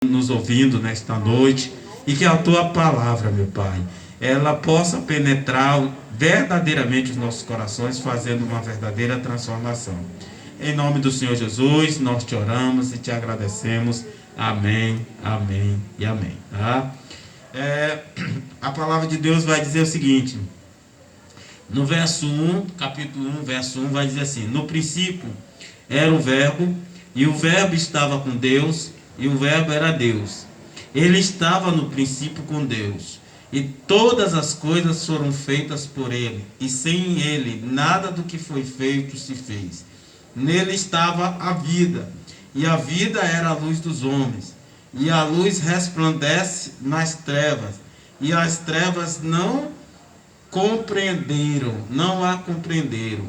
nos ouvindo nesta noite, e que a tua palavra, meu Pai, ela possa penetrar verdadeiramente os nossos corações, fazendo uma verdadeira transformação. Em nome do Senhor Jesus, nós te oramos e te agradecemos. Amém, amém e amém. Tá? A palavra de Deus vai dizer o seguinte, no verso 1, capítulo 1, verso 1, vai dizer assim: no princípio era o verbo, e o verbo estava com Deus, e o verbo era Deus. Ele estava no princípio com Deus, e todas as coisas foram feitas por ele, e sem ele nada do que foi feito se fez. Nele estava a vida, e a vida era a luz dos homens, e a luz resplandece nas trevas, e as trevas não a compreenderam.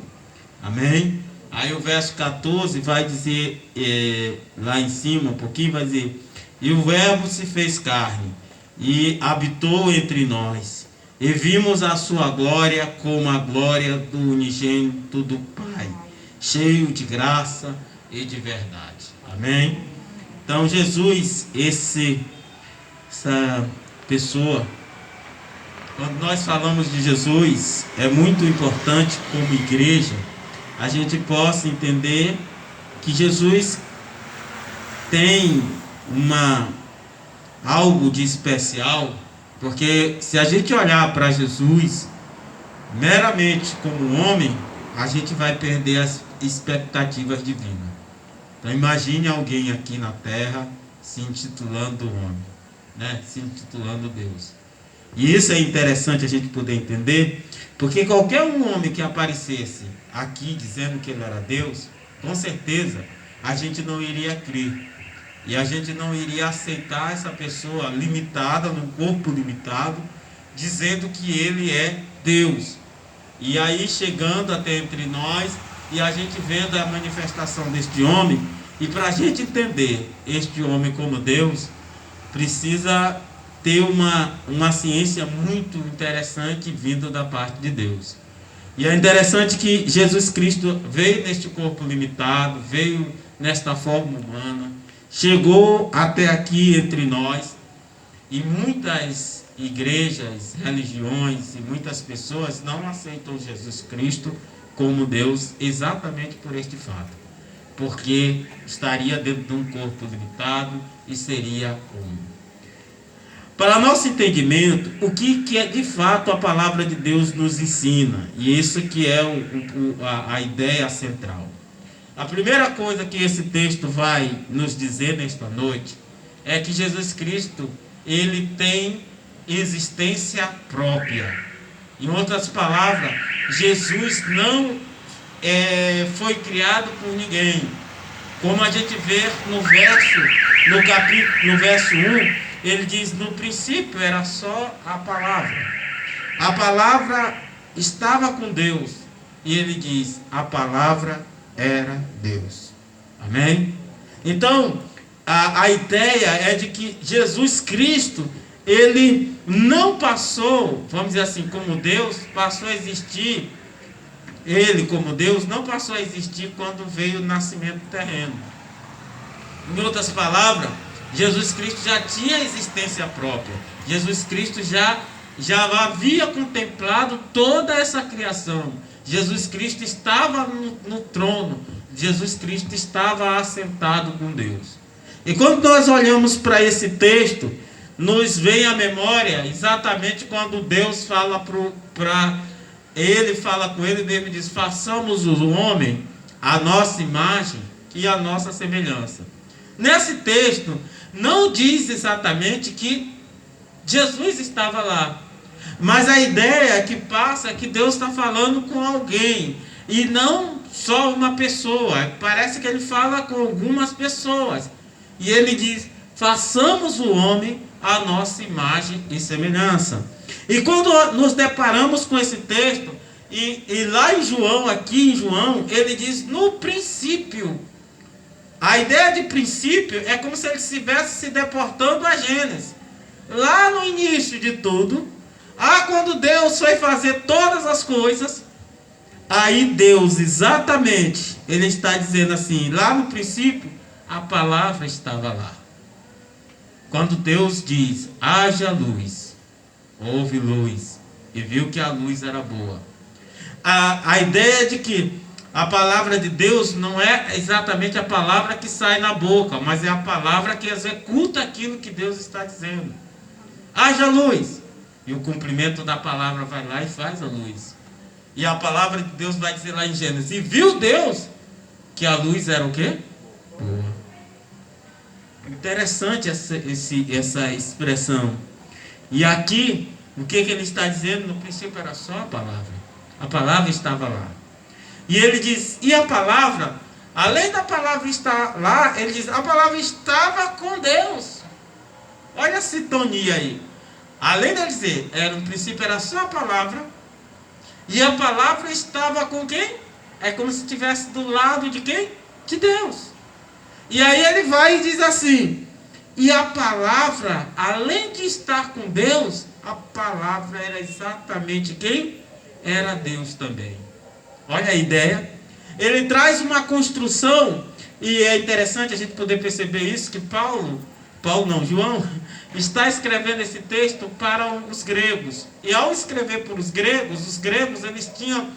Amém? Aí o verso 14 vai dizer, lá em cima um pouquinho, vai dizer: e o verbo se fez carne, e habitou entre nós, e vimos a sua glória como a glória do unigênito do Pai, cheio de graça e de verdade. Amém? Então Jesus, essa pessoa, quando nós falamos de Jesus, é muito importante como igreja a gente possa entender que Jesus tem algo de especial, porque se a gente olhar para Jesus meramente como homem, a gente vai perder as expectativas divinas. Então imagine alguém aqui na terra se intitulando homem, né? Se intitulando Deus. E isso é interessante a gente poder entender, porque qualquer um homem que aparecesse aqui dizendo que ele era Deus, com certeza a gente não iria crer. E a gente não iria aceitar essa pessoa limitada, num corpo limitado, dizendo que ele é Deus. E aí chegando até entre nós, e a gente vendo a manifestação deste homem, e para a gente entender este homem como Deus, precisa ter uma ciência muito interessante vindo da parte de Deus. E é interessante que Jesus Cristo veio neste corpo limitado, veio nesta forma humana, chegou até aqui entre nós, e muitas igrejas, religiões e muitas pessoas não aceitam Jesus Cristo como Deus exatamente por este fato, porque estaria dentro de um corpo limitado e seria homem. Para nosso entendimento, o que é de fato a palavra de Deus nos ensina, e isso que é a ideia central. A primeira coisa que esse texto vai nos dizer nesta noite é que Jesus Cristo, ele tem existência própria. Em outras palavras, Jesus não foi criado por ninguém. Como a gente vê no verso 1, ele diz: no princípio era só a palavra. A palavra estava com Deus. E ele diz: a palavra era Deus. Amém? Então, a ideia é de que Jesus Cristo, ele não passou, vamos dizer assim, como Deus, passou a existir. Ele, como Deus, não passou a existir quando veio o nascimento terreno. Em outras palavras, Jesus Cristo já tinha existência própria. Jesus Cristo já havia contemplado toda essa criação. Jesus Cristo estava no trono. Jesus Cristo estava assentado com Deus. E quando nós olhamos para esse texto, nos vem à memória exatamente quando Deus fala ele fala com ele mesmo e diz: façamos o homem a nossa imagem e a nossa semelhança. Nesse texto não diz exatamente que Jesus estava lá, mas a ideia que passa é que Deus está falando com alguém, e não só uma pessoa. Parece que ele fala com algumas pessoas, e ele diz: façamos o homem a nossa imagem e semelhança. E quando nos deparamos com esse texto, e lá em João, aqui em João, ele diz: no princípio. A ideia de princípio é como se ele estivesse se deportando a Gênesis. Lá no início de tudo, quando Deus foi fazer todas as coisas, aí Deus exatamente, ele está dizendo assim: lá no princípio, a palavra estava lá. Quando Deus diz, haja luz, houve luz, e viu que a luz era boa. A ideia de que a palavra de Deus não é exatamente a palavra que sai na boca, mas é a palavra que executa aquilo que Deus está dizendo. Haja luz. E o cumprimento da palavra vai lá e faz a luz. E a palavra de Deus vai dizer lá em Gênesis, e viu Deus que a luz era o quê? Boa. Interessante essa expressão. E aqui, o que ele está dizendo? No princípio era só a palavra. A palavra estava lá. E ele diz, e a palavra, além da palavra estar lá, ele diz, a palavra estava com Deus. Olha a sintonia aí. Além de dizer, no princípio era só a palavra, e a palavra estava com quem? É como se estivesse do lado de quem? De Deus. E aí ele vai e diz assim, e a palavra, além de estar com Deus, a palavra era exatamente quem? Era Deus também. Olha a ideia. Ele traz uma construção, e é interessante a gente poder perceber isso, que João, está escrevendo esse texto para os gregos. E ao escrever para os gregos eles tinham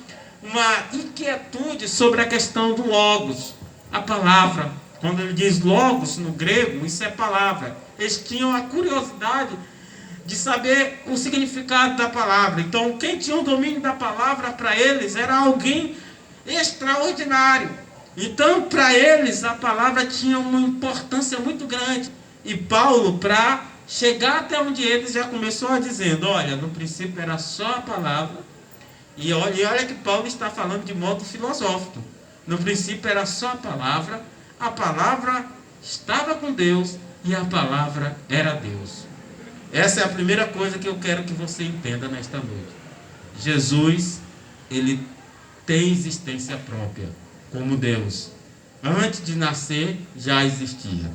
uma inquietude sobre a questão do logos, a palavra. Quando ele diz logos no grego, isso é palavra. Eles tinham a curiosidade de saber o significado da palavra. Então, quem tinha o domínio da palavra para eles era alguém extraordinário. Então, para eles, a palavra tinha uma importância muito grande. E Paulo, para chegar até onde eles, já começou dizendo, olha, no princípio era só a palavra. E olha que Paulo está falando de modo filosófico. No princípio era só a palavra estava com Deus e a palavra era Deus. Essa é a primeira coisa que eu quero que você entenda nesta noite. Jesus, ele tem existência própria, como Deus. Antes de nascer, já existia.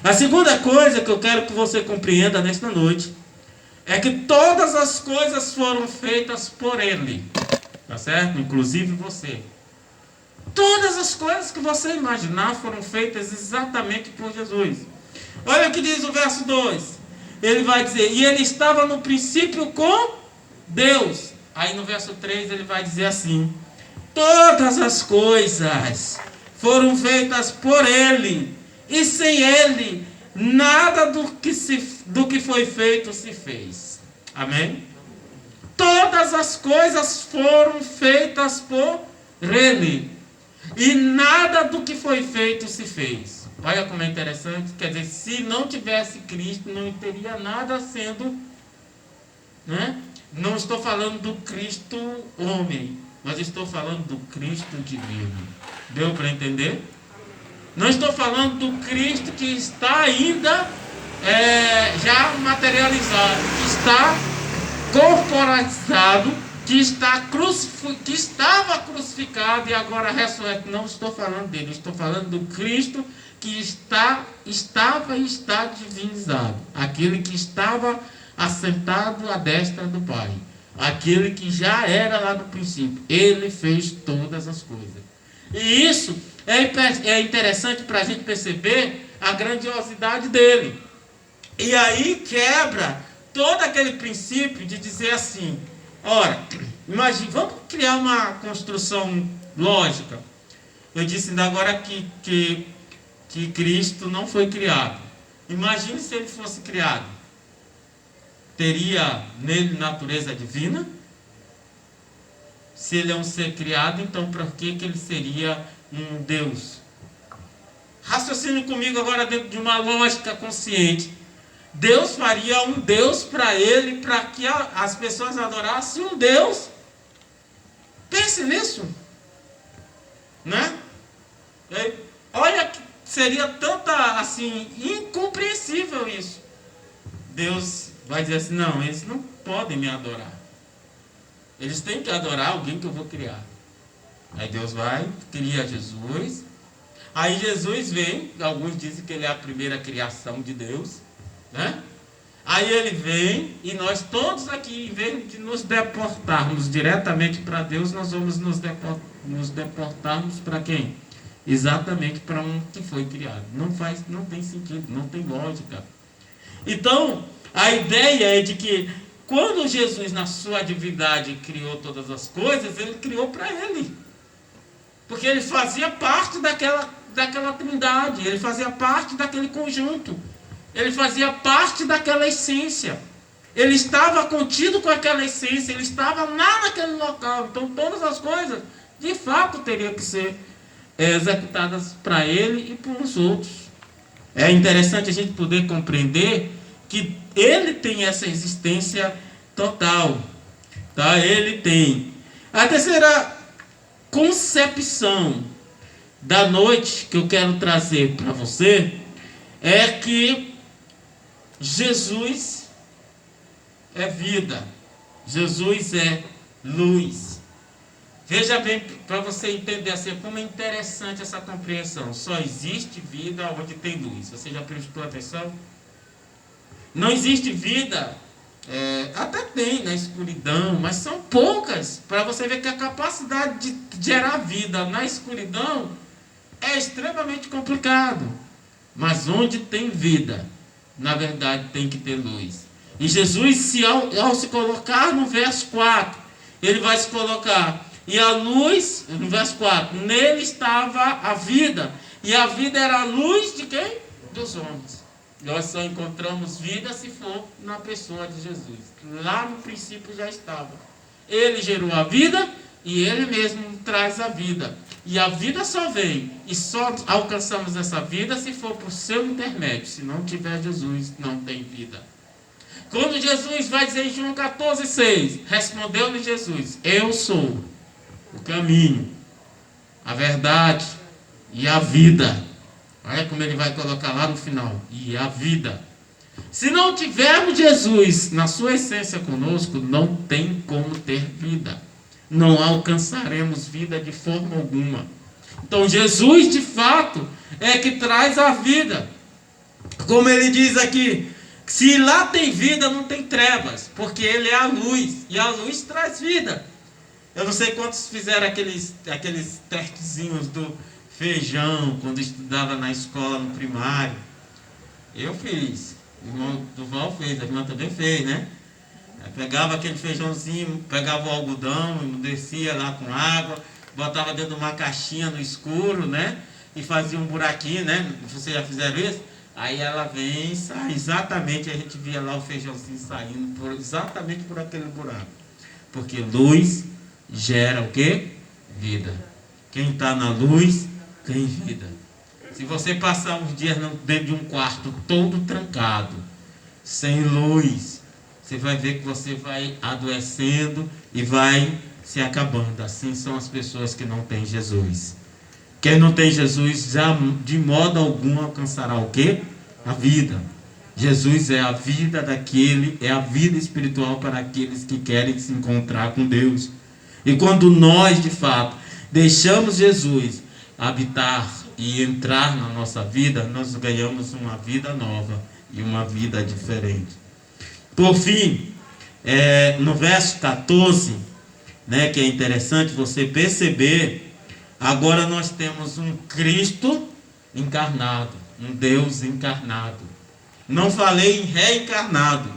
A segunda coisa que eu quero que você compreenda nesta noite, é que todas as coisas foram feitas por Ele. Tá certo? Inclusive você. Todas as coisas que você imaginar foram feitas exatamente por Jesus. Olha o que diz o verso 2. Ele vai dizer, e ele estava no princípio com Deus. Aí no verso 3 ele vai dizer assim, todas as coisas foram feitas por Ele, e sem Ele, nada do que foi feito se fez. Amém? Todas as coisas foram feitas por Ele, e nada do que foi feito se fez. Olha como é interessante. Quer dizer, se não tivesse Cristo, não teria nada sendo, né? Não estou falando do Cristo homem, mas estou falando do Cristo divino. Deu para entender? Não estou falando do Cristo que está ainda já materializado, que está corporatizado, que estava crucificado e agora ressurreto. Não estou falando dele, estou falando do Cristo que estava e está divinizado. Aquele que estava assentado à destra do Pai. Aquele que já era lá no princípio. Ele fez todas as coisas. E isso é interessante para a gente perceber a grandiosidade dele. E aí quebra todo aquele princípio de dizer assim, ora, imagine, vamos criar uma construção lógica. Eu disse ainda agora que Cristo não foi criado. Imagine se ele fosse criado. Teria nele natureza divina? Se ele é um ser criado, então por que ele seria um Deus? Raciocine comigo agora dentro de uma lógica consciente. Deus faria um Deus para ele, para que as pessoas adorassem um Deus? Pense nisso. Né? Olha que seria tanta, assim, incompreensível isso. Deus vai dizer assim, não, eles não podem me adorar. Eles têm que adorar alguém que eu vou criar. Aí Deus vai, cria Jesus. Aí Jesus vem, alguns dizem que ele é a primeira criação de Deus, né? Aí ele vem e nós todos aqui, em vez de nos deportarmos diretamente para Deus, nós vamos nos deportarmos para quem? Exatamente para um que foi criado. Não tem sentido, não tem lógica. Então, a ideia é de que quando Jesus, na sua divindade, criou todas as coisas, ele criou para ele. Porque ele fazia parte daquela trindade, ele fazia parte daquele conjunto, ele fazia parte daquela essência. Ele estava contido com aquela essência, ele estava lá naquele local. Então todas as coisas, de fato, teriam que ser executadas para ele e para os outros. É interessante a gente poder compreender que ele tem essa existência total. Tá? Ele tem. A terceira concepção da noite que eu quero trazer para você é que Jesus é vida, Jesus é luz. Veja bem, para você entender assim, como é interessante essa compreensão. Só existe vida onde tem luz. Você já prestou atenção? Não existe vida, até tem na escuridão, mas são poucas. Para você ver que a capacidade de gerar vida na escuridão é extremamente complicado. Mas onde tem vida, na verdade tem que ter luz. E Jesus, ao se colocar no verso 4, ele vai se colocar, e a luz, no verso 4, nele estava a vida, e a vida era a luz de quem? Dos homens. Nós só encontramos vida se for na pessoa de Jesus. Lá no princípio já estava. Ele gerou a vida e ele mesmo traz a vida. E a vida só vem e só alcançamos essa vida se for por seu intermédio. Se não tiver Jesus, não tem vida. Quando Jesus vai dizer em João 14,6, respondeu-lhe Jesus: eu sou o caminho, a verdade e a vida. Olha como ele vai colocar lá no final. E a vida. Se não tivermos Jesus na sua essência conosco, não tem como ter vida. Não alcançaremos vida de forma alguma. Então Jesus de fato é que traz a vida. Como ele diz aqui, se lá tem vida, não tem trevas, porque ele é a luz, e a luz traz vida. Eu não sei quantos fizeram aqueles testezinhos do feijão, quando estudava na escola, no primário. Eu fiz, o irmão Duval fez, a irmã também fez, né? Eu pegava aquele feijãozinho, pegava o algodão, descia lá com água, botava dentro de uma caixinha no escuro, né? E fazia um buraquinho, né? Vocês já fizeram isso? Aí ela vem e sai exatamente, a gente via lá o feijãozinho saindo exatamente por aquele buraco. Porque luz gera o quê? Vida. Quem está na luz tem vida. Se você passar uns dias dentro de um quarto todo trancado, sem luz, você vai ver que você vai adoecendo e vai se acabando. Assim são as pessoas que não têm Jesus. Quem não tem Jesus, já de modo algum alcançará o quê? A vida. Jesus é a vida é a vida espiritual para aqueles que querem se encontrar com Deus. E quando nós, de fato, deixamos Jesus habitar e entrar na nossa vida, nós ganhamos uma vida nova e uma vida diferente. Por fim, no verso 14, né, que é interessante você perceber, agora nós temos um Cristo encarnado, um Deus encarnado. Não falei em reencarnado,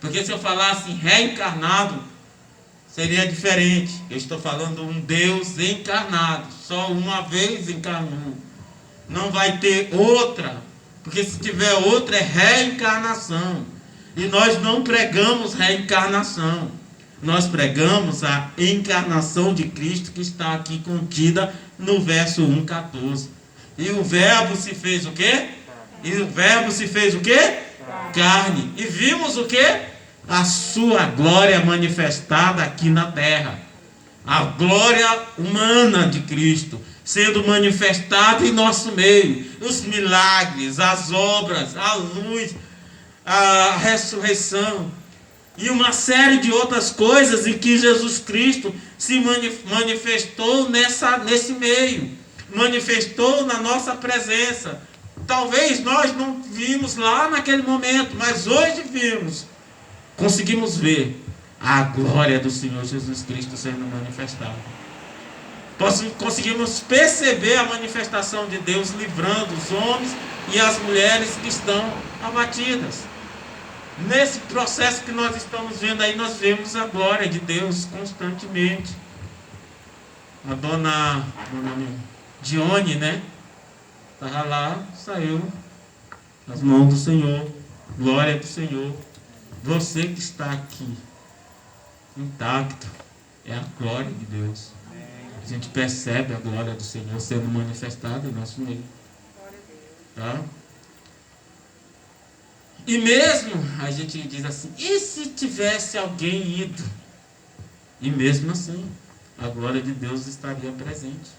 porque se eu falasse em reencarnado, seria diferente. Eu estou falando um Deus encarnado, só uma vez encarnou. Não vai ter outra, porque se tiver outra é reencarnação. E nós não pregamos reencarnação. Nós pregamos a encarnação de Cristo que está aqui contida no verso 1,14. E o verbo se fez o quê? E o verbo se fez o quê? Carne. E vimos o quê? A sua glória manifestada aqui na terra. A glória humana de Cristo sendo manifestada em nosso meio. Os milagres, as obras, a luz, a ressurreição e uma série de outras coisas em que Jesus Cristo se manifestou nesse meio, manifestou na nossa presença. Talvez nós não vimos lá naquele momento, mas hoje vimos, conseguimos ver a glória do Senhor Jesus Cristo sendo manifestada. Conseguimos perceber a manifestação de Deus livrando os homens e as mulheres que estão abatidas. Nesse processo que nós estamos vendo aí, nós vemos a glória de Deus constantemente. A dona Dione, né? Estava lá, saiu nas mãos do Senhor. Glória do Senhor. Você que está aqui, intacto, é a glória de Deus. A gente percebe a glória do Senhor sendo manifestada em nosso meio. Tá? E mesmo a gente diz assim, e se tivesse alguém ido? E mesmo assim, a glória de Deus estaria presente.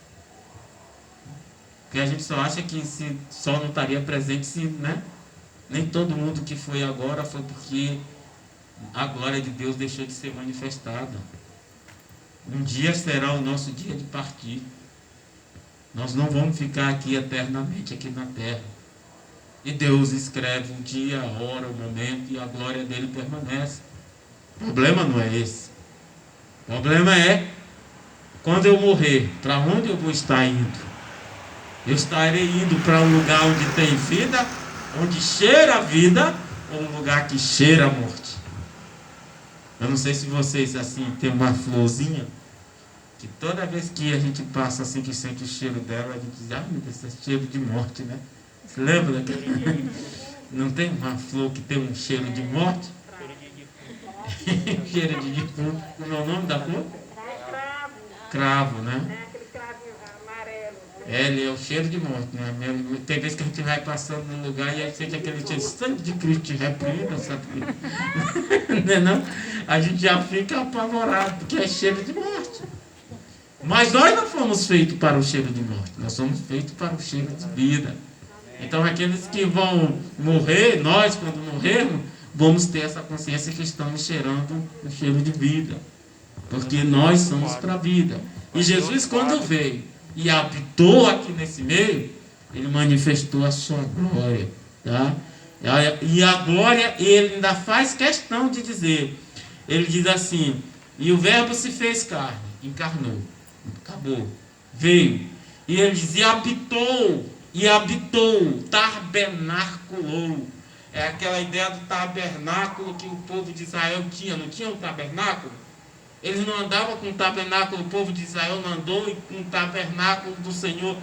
Porque a gente só acha que só não estaria presente se, né? Nem todo mundo que foi agora foi porque a glória de Deus deixou de ser manifestada. Um dia será o nosso dia de partir. Nós não vamos ficar aqui eternamente, aqui na terra. E Deus escreve o dia, a hora, o momento, e a glória dele permanece. O problema não é esse. O problema é, quando eu morrer, para onde eu vou estar indo? Eu estarei indo para um lugar onde tem vida, onde cheira a vida, ou um lugar que cheira a morte? Eu não sei se vocês, assim, tem uma florzinha, que toda vez que a gente passa assim, que sente o cheiro dela, a gente diz, ah, meu Deus, esse é cheiro de morte, né? Você lembra daquele? Não tem uma flor que tem um cheiro de morte? Cheiro de defunto. Como é o nome da flor? Cravo, né? Ele é o cheiro de morte, né? Tem vezes que a gente vai passando num lugar e aí sente aquele cheiro, sangue de Cristo te repreenda, sabe? Não é não? A gente já fica apavorado, porque é cheiro de morte. Mas nós não fomos feitos para o cheiro de morte, nós somos feitos para o cheiro de vida. Então aqueles que vão morrer, nós quando morrermos, vamos ter essa consciência que estamos cheirando o cheiro de vida. Porque nós somos para a vida. E Jesus, quando veio e habitou aqui nesse meio, ele manifestou a sua glória. Tá? E a glória, ele ainda faz questão de dizer. Ele diz assim, e o verbo se fez carne, encarnou. Acabou. Veio. E ele diz, e habitou, tabernaculou. É aquela ideia do tabernáculo que o povo de Israel tinha. Não tinha um tabernáculo? Eles não andavam com o tabernáculo, o povo de Israel não andou com o tabernáculo do Senhor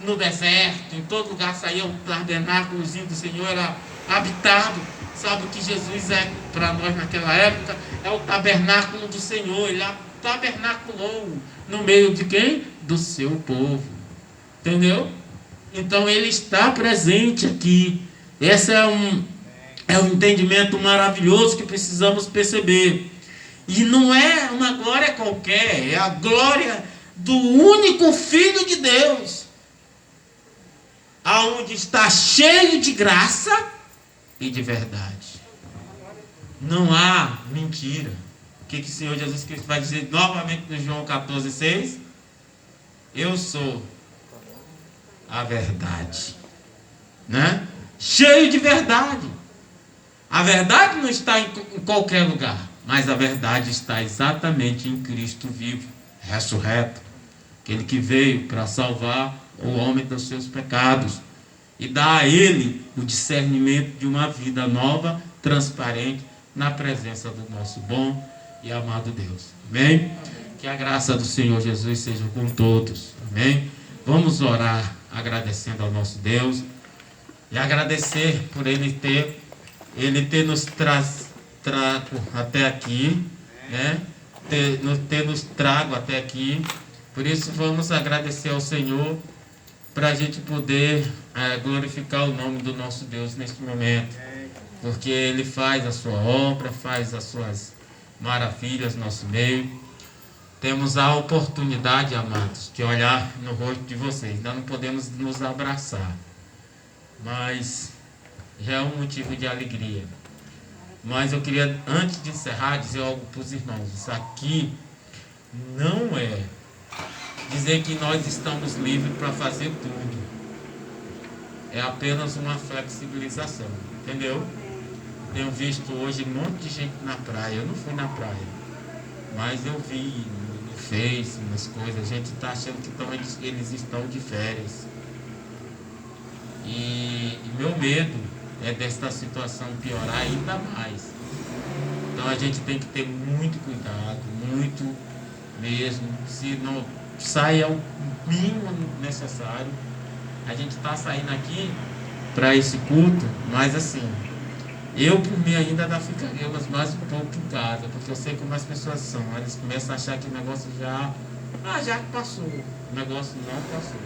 no deserto. Em todo lugar saía o tabernáculozinho do Senhor, era habitado. Sabe o que Jesus é para nós naquela época? É o tabernáculo do Senhor. Ele tabernaculou no meio de quem? Do seu povo. Entendeu? Então ele está presente aqui. Esse é um entendimento maravilhoso que precisamos perceber. E não é uma glória qualquer, é a glória do único Filho de Deus, aonde está cheio de graça e de verdade. Não há mentira. O que o Senhor Jesus Cristo vai dizer novamente no João 14,6? Eu sou a verdade, né? Cheio de verdade. A verdade não está em qualquer lugar, mas a verdade está exatamente em Cristo vivo, ressurreto, aquele que veio para salvar o homem dos seus pecados e dar a ele o discernimento de uma vida nova, transparente, na presença do nosso bom e amado Deus. Amém? Que a graça do Senhor Jesus seja com todos. Amém? Vamos orar agradecendo ao nosso Deus e agradecer por Ele ter nos trago até aqui, né? Ter nos trago até aqui. Por isso vamos agradecer ao Senhor para a gente poder glorificar o nome do nosso Deus neste momento, porque Ele faz a sua obra, faz as suas maravilhas no nosso meio. Temos a oportunidade, amados, de olhar no rosto de vocês. Ainda não podemos nos abraçar, mas já é um motivo de alegria. Mas eu queria, antes de encerrar, dizer algo para os irmãos. Isso aqui não é dizer que nós estamos livres para fazer tudo. É apenas uma flexibilização, entendeu? Tenho visto hoje um monte de gente na praia. Eu não fui na praia, mas eu vi no Face, nas coisas. A gente está achando que eles estão de férias. E meu medo desta situação piorar ainda mais. Então a gente tem que ter muito cuidado, muito mesmo. Se não saia o mínimo necessário, a gente está saindo aqui para esse culto, mas assim, eu por mim ainda ficaria mais um pouco em casa, porque eu sei como as pessoas são. Eles começam a achar que o negócio já passou. O negócio não passou.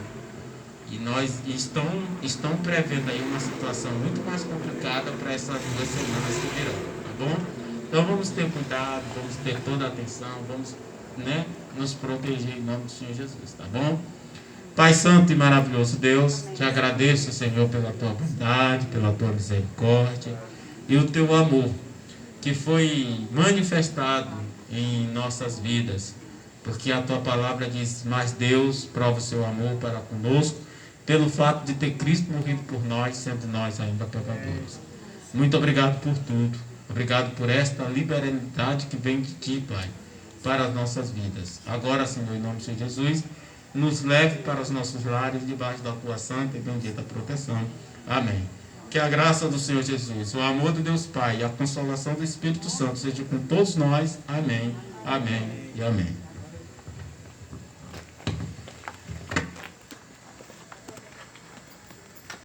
E nós estão prevendo aí uma situação muito mais complicada para essas 2 semanas que virão, tá bom? Então vamos ter cuidado, vamos ter toda a atenção, vamos, nos proteger em nome do Senhor Jesus, tá bom? Pai Santo e maravilhoso Deus, te agradeço, Senhor, pela tua bondade, pela tua misericórdia e o teu amor que foi manifestado em nossas vidas, porque a tua palavra diz: mas Deus prova o seu amor para conosco pelo fato de ter Cristo morrido por nós, sendo nós ainda pecadores. Muito obrigado por tudo. Obrigado por esta liberalidade que vem de ti, Pai, para as nossas vidas. Agora, Senhor, em nome de Jesus, nos leve para os nossos lares, debaixo da tua santa e bendita proteção. Amém. Que a graça do Senhor Jesus, o amor de Deus Pai e a consolação do Espírito Santo seja com todos nós. Amém, amém e amém.